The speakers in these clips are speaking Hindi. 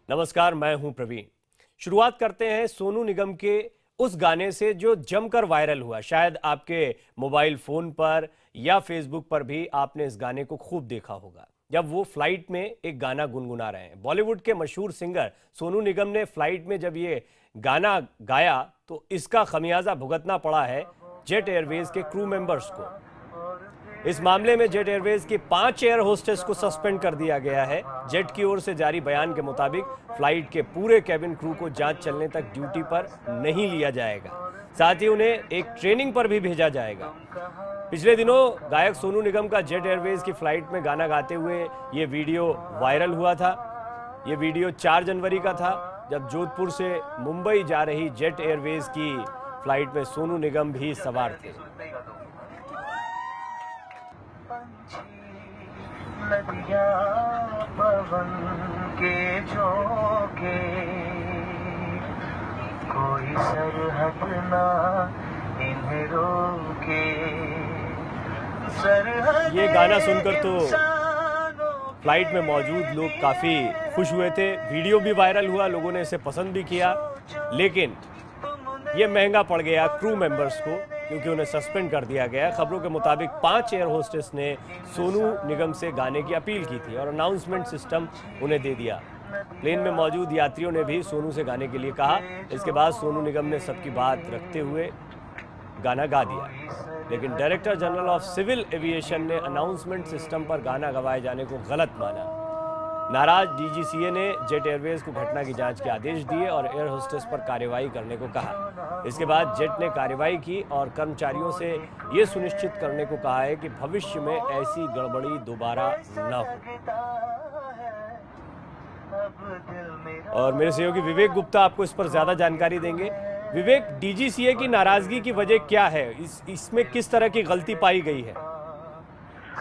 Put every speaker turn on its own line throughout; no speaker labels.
नमस्कार, मैं हूं प्रवीण। शुरुआत करते हैं सोनू निगम के उस गाने से जो जमकर वायरल हुआ। शायद आपके मोबाइल फोन पर या फेसबुक पर भी आपने इस गाने को खूब देखा होगा, जब वो फ्लाइट में एक गाना गुनगुना रहे हैं। बॉलीवुड के मशहूर सिंगर सोनू निगम ने फ्लाइट में जब ये गाना गाया तो इसका खमियाजा भुगतना पड़ा है जेट एयरवेज के क्रू मेंबर्स को। इस मामले में जेट एयरवेज की 5 एयर होस्टेस को सस्पेंड कर दिया गया है। जेट की ओर से जारी बयान के मुताबिक फ्लाइट के पूरे कैबिन क्रू को जांच चलने तक ड्यूटी पर नहीं लिया जाएगा, साथ ही उन्हें एक ट्रेनिंग पर भी भेजा जाएगा। पिछले दिनों गायक सोनू निगम का जेट एयरवेज की फ्लाइट में गाना गाते हुए ये वीडियो वायरल हुआ था। ये वीडियो 4 जनवरी का था, जब जोधपुर से मुंबई जा रही जेट एयरवेज की फ्लाइट में सोनू निगम भी सवार थे।
नदियाँ पवन के झोंके, कोई सरहद ना इन्हें रोके।
ये गाना सुनकर तो फ्लाइट में मौजूद लोग काफी खुश हुए थे। वीडियो भी वायरल हुआ, लोगों ने इसे पसंद भी किया, लेकिन ये महंगा पड़ गया क्रू मेंबर्स को, क्योंकि उन्हें सस्पेंड कर दिया गया। खबरों के मुताबिक 5 एयर होस्टेस ने सोनू निगम से गाने की अपील की थी और अनाउंसमेंट सिस्टम उन्हें दे दिया। प्लेन में मौजूद यात्रियों ने भी सोनू से गाने के लिए कहा। इसके बाद सोनू निगम ने सबकी बात रखते हुए गाना गा दिया, लेकिन director general of civil aviation ने अनाउंसमेंट सिस्टम पर गाना गवाए जाने को गलत माना। नाराज डीजीसीए ने जेट एयरवेज को घटना की जांच के आदेश दिए और एयर होस्टेस पर कार्रवाई करने को कहा। इसके बाद जेट ने कार्रवाई की और कर्मचारियों से ये सुनिश्चित करने को कहा है कि भविष्य में ऐसी गड़बड़ी दोबारा न हो। और मेरे सहयोगी विवेक गुप्ता आपको इस पर ज्यादा जानकारी देंगे। विवेक, डीजीसीए की नाराजगी की वजह क्या है? इसमें किस तरह की गलती पाई गई है?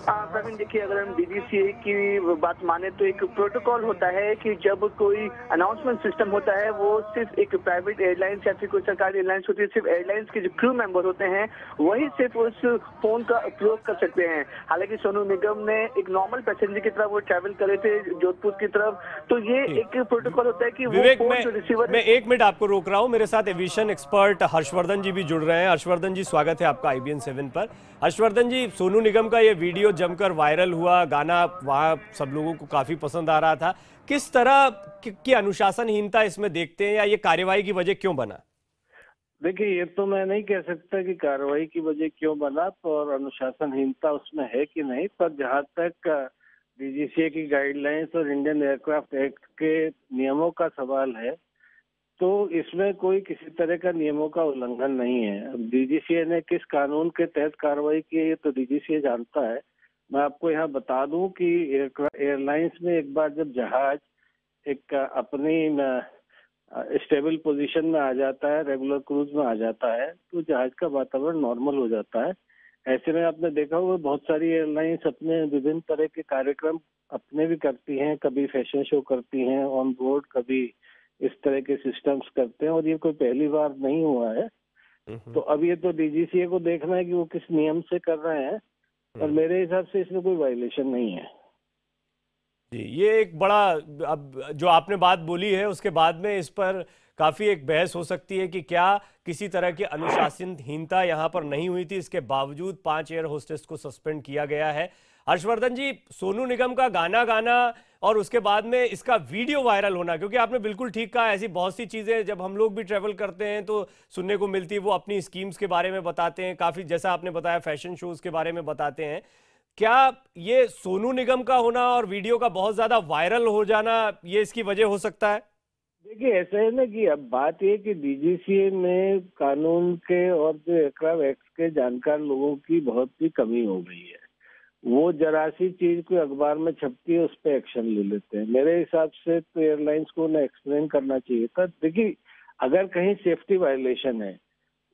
प्रवीण, देखिए, अगर हम डीजीसीए की बात माने तो एक प्रोटोकॉल होता है कि जब कोई अनाउंसमेंट सिस्टम होता है वो सिर्फ एक प्राइवेट एयरलाइंस या फिर कोई सरकारी एयरलाइंस होती है, सिर्फ एयरलाइंस के जो क्रू मेंबर होते हैं वही सिर्फ उस फोन का उपयोग कर सकते हैं। हालांकि सोनू निगम ने एक नॉर्मल पैसेंजर की तरफ वो ट्रैवल करे थे जोधपुर की तरफ, तो ये एक प्रोटोकॉल होता है कि
विवेक,
वो फोन जो रिसीवर।
मैं 1 मिनट आपको रोक रहा हूं। मेरे साथ एविएशन एक्सपर्ट हर्षवर्धन जी भी जुड़ रहे हैं। हर्षवर्धन जी, स्वागत है आपका IBN 7 पर। हर्षवर्धन जी, सोनू निगम का ये वीडियो जमकर वायरल हुआ, गाना वहां सब लोगों को काफी पसंद आ रहा था। किस तरह की अनुशासनहीनता इसमें देखते हैं, या ये कार्रवाई की वजह क्यों बना?
देखिए, ये तो मैं नहीं कह सकता कि कार्रवाई की वजह क्यों बना और अनुशासनहीनता उसमें है कि नहीं, पर जहां तक डीजीसीए की गाइडलाइंस और इंडियन एयरक्राफ्ट एक्ट के नियमों का सवाल है, तो इसमें कोई किसी तरह का नियमों का उल्लंघन नहीं है। अब डीजीसीए ने किस कानून के तहत कार्रवाई की है ये तो डीजीसीए जानता है। मैं आपको यहाँ बता दूं कि एयरलाइंस में एक बार जब जहाज एक अपनी स्टेबल पोजीशन में आ जाता है, रेगुलर क्रूज में आ जाता है, तो जहाज का वातावरण नॉर्मल हो जाता है। ऐसे में आपने देखा होगा बहुत सारी एयरलाइंस अपने विभिन्न तरह के कार्यक्रम अपने भी करती हैं, कभी फैशन शो करती हैं ऑन बोर्ड, कभी इस तरह के सिस्टम्स करते हैं, और ये कोई पहली बार नहीं हुआ है। तो अब ये तो डीजीसीए को देखना है कि वो किस नियम से कर रहे हैं, और मेरे हिसाब से इसमें कोई वायलेशन नहीं है।
जी, ये एक बड़ा, अब जो आपने बात बोली है उसके बाद में इस पर काफी एक बहस हो सकती है कि क्या किसी तरह की अनुशासनहीनता यहाँ पर नहीं हुई थी, इसके बावजूद 5 एयर होस्टेस को सस्पेंड किया गया है। हर्षवर्धन जी, सोनू निगम का गाना गाना और उसके बाद में इसका वीडियो वायरल होना, क्योंकि आपने बिल्कुल ठीक कहा, ऐसी बहुत सी चीजें जब हम लोग भी ट्रेवल करते हैं तो सुनने को मिलती है। वो अपनी स्कीम्स के बारे में बताते हैं, काफी जैसा आपने बताया फैशन शोज के बारे में बताते हैं। क्या ये सोनू निगम का होना और वीडियो का बहुत ज्यादा वायरल हो जाना ये इसकी वजह हो सकता है?
देखिए, ऐसा है ना कि अब बात ये कि डीजीसीए में कानून के और जो एयरक्राफ्ट एक्ट के जानकार लोगों की बहुत ही कमी हो गई है। वो जरा सी चीज कोई अखबार में छपती है उस पर एक्शन ले लेते हैं। मेरे हिसाब से तो एयरलाइंस को ना एक्सप्लेन करना चाहिए था। देखिए, अगर कहीं सेफ्टी वायलेशन है,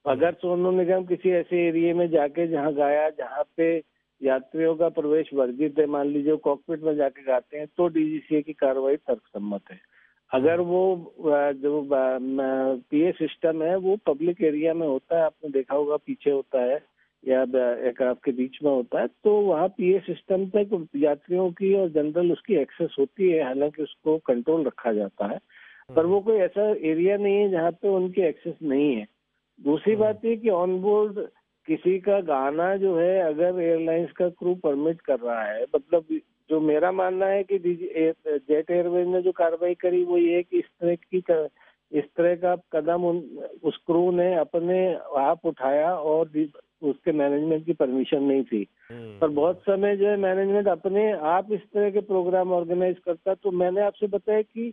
अगर सोनू निगम किसी ऐसे एरिया में जाके जहाँ गाया जहाँ पे यात्रियों का प्रवेश वर्जित है, मान लीजिए कॉकपिट में जाके गाते हैं, तो डीजीसीए की कार्रवाई तर्कसम्मत है। अगर वो जो पीए सिस्टम है वो पब्लिक एरिया में होता है, आपने देखा होगा पीछे होता है, या एयरक्राफ्ट के बीच में होता है, तो वहाँ पीए सिस्टम तक यात्रियों की और जनरल उसकी एक्सेस होती है, हालांकि उसको कंट्रोल रखा जाता है, पर वो कोई ऐसा एरिया नहीं है जहाँ पे उनकी एक्सेस नहीं है। दूसरी बात ये कि ऑन बोर्ड किसी का गाना जो है, अगर एयरलाइंस का क्रू परमिट कर रहा है, मतलब जो मेरा मानना है कि जेट एयरवेज ने जो कार्रवाई करी वो ये है कि इस तरह का कदम उस क्रू ने अपने आप उठाया और उसके मैनेजमेंट की परमिशन नहीं थी। पर बहुत समय जो है मैनेजमेंट अपने आप इस तरह के प्रोग्राम ऑर्गेनाइज करता, तो मैंने आपसे बताया कि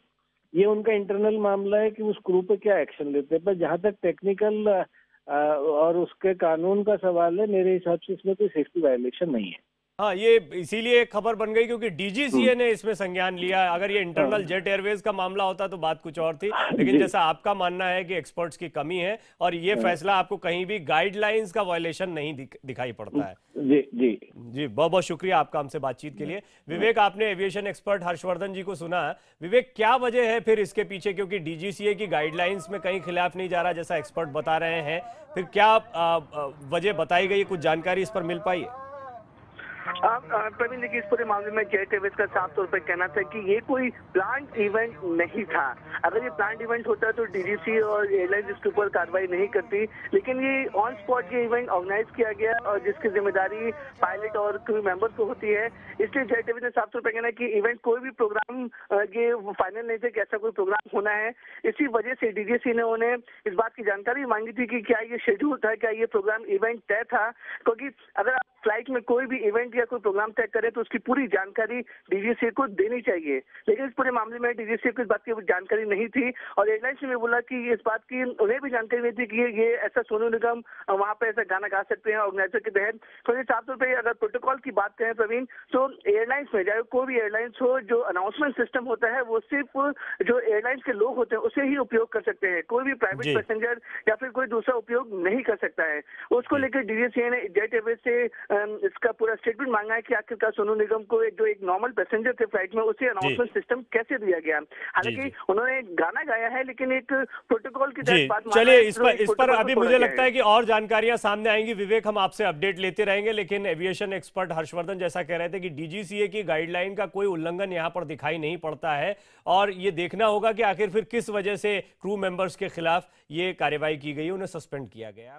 ये उनका इंटरनल मामला है कि उस क्रू पे क्या एक्शन लेते हैं। पर जहाँ तक टेक्निकल और उसके कानून का सवाल है, मेरे हिसाब से इसमें कोई सेफ्टी वायलेशन नहीं है।
हाँ, ये इसीलिए एक खबर बन गई क्योंकि डीजीसीए ने इसमें संज्ञान लिया। अगर ये इंटरनल जेट एयरवेज का मामला होता तो बात कुछ और थी, लेकिन जैसा आपका मानना है कि एक्सपर्ट्स की कमी है और ये फैसला आपको कहीं भी गाइडलाइंस का वायलेशन नहीं दिखाई पड़ता है।
जी जी
जी, बहुत बहुत शुक्रिया आपका हमसे बातचीत के लिए। विवेक, आपने एविएशन एक्सपर्ट हर्षवर्धन जी को सुना। विवेक, क्या वजह है फिर इसके पीछे, क्योंकि डीजीसीए की गाइडलाइंस में कहीं खिलाफ नहीं जा रहा जैसा एक्सपर्ट बता रहे हैं, फिर क्या वजह बताई गई, कुछ जानकारी इस पर मिल पाई है?
प्रवीण, देखिए, इस पूरे मामले में जेट एयरवेज का साफ तौर पर कहना था कि ये कोई प्लान इवेंट नहीं था। अगर ये प्लान इवेंट होता तो डीजीसी और एयरलाइंस इसके ऊपर कार्रवाई नहीं करती, लेकिन ये ऑन स्पॉट ये इवेंट ऑर्गेनाइज किया गया और जिसकी जिम्मेदारी पायलट और क्रू मेंबर्स को होती है। इसलिए जेट एयरवेज ने साफ तौर पर कहना है कि इवेंट कोई भी प्रोग्राम ये फाइनल नहीं थे कि ऐसा कोई प्रोग्राम होना है। इसी वजह से डीजीसी ने उन्हें इस बात की जानकारी मांगी थी कि क्या ये शेड्यूल था, क्या ये प्रोग्राम इवेंट तय था, क्योंकि अगर आप फ्लाइट में कोई भी इवेंट या कोई प्रोग्राम तय करे तो उसकी पूरी जानकारी डीजीसी को देनी चाहिए। लेकिन इस पूरे मामले में डीजीसी को इस बात की जानकारी नहीं थी और एयरलाइंस ने बोला कि इस बात की उन्हें भी जानकारी नहीं थी कि ये ऐसा सोनू निगम वहां पे ऐसा गाना गा सकते हैं ऑर्गेनाइजर के तहत। तो साफ तौर पर अगर प्रोटोकॉल की बात करें प्रवीण, तो एयरलाइंस में चाहे कोई भी एयरलाइंस हो, जो अनाउंसमेंट सिस्टम होता है वो सिर्फ जो एयरलाइंस के लोग होते हैं उसे ही उपयोग कर सकते हैं। कोई भी प्राइवेट पैसेंजर या फिर कोई दूसरा उपयोग नहीं कर सकता है। उसको लेकर डीजीसी ने जेट एयरवेज से इसका पूरा स्टेटमेंट मांगा है कि आखिरकार सोनू निगम को जो एक नॉर्मल पैसेंजर थे फ्लाइट में, उसे अनाउंसमेंट सिस्टम कैसे दिया गया। हालांकि उन्होंने गाना गाया है, लेकिन एक प्रोटोकॉल की तहत बात।
चलिए, इस पर अभी मुझे लगता है कि और जानकारियां सामने आएंगी। विवेक, हम आपसे अपडेट लेते रहेंगे, लेकिन एविएशन एक्सपर्ट हर्षवर्धन जैसा कह रहे थे कि डीजीसीए की गाइडलाइन का कोई उल्लंघन यहां पर दिखाई नहीं पड़ता है और ये देखना होगा कि आखिर फिर किस वजह से क्रू मेंबर्स के खिलाफ ये कार्रवाई की गई, उन्हें सस्पेंड किया गया।